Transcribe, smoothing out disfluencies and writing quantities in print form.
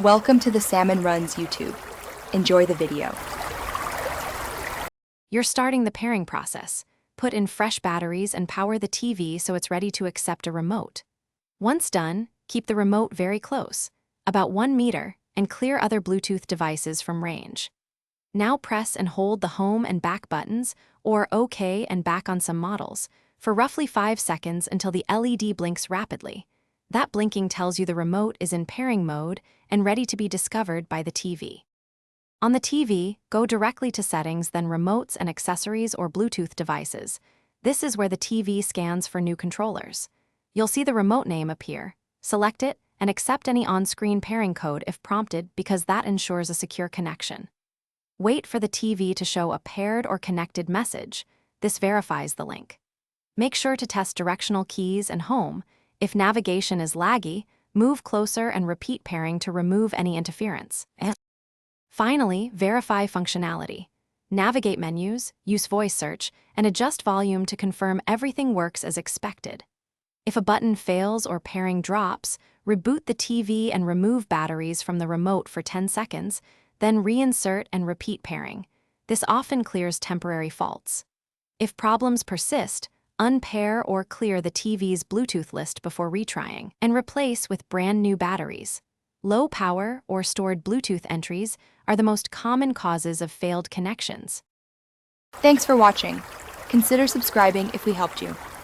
Welcome to the Salmon Runs YouTube. Enjoy the video. You're starting the pairing process. Put in fresh batteries and power the TV so it's ready to accept a remote. Once done, keep the remote very close, about 1 meter, and clear other Bluetooth devices from range. Now press and hold the home and back buttons, or OK and back on some models, for roughly 5 seconds until the LED blinks rapidly. That blinking tells you the remote is in pairing mode and ready to be discovered by the TV. On the TV, go directly to Settings, then Remotes and Accessories or Bluetooth devices. This is where the TV scans for new controllers. You'll see the remote name appear. Select it and accept any on-screen pairing code if prompted, because that ensures a secure connection. Wait for the TV to show a paired or connected message. This verifies the link. Make sure to test directional keys and home. If navigation is laggy, move closer and repeat pairing to remove any interference. Finally, verify functionality. Navigate menus, use voice search, and adjust volume to confirm everything works as expected. If a button fails or pairing drops, reboot the TV and remove batteries from the remote for 10 seconds, then reinsert and repeat pairing. This often clears temporary faults. If problems persist, unpair or clear the TV's Bluetooth list before retrying, and replace with brand new batteries. Low power or stored Bluetooth entries are the most common causes of failed connections. Thanks for watching. Consider subscribing if we helped you.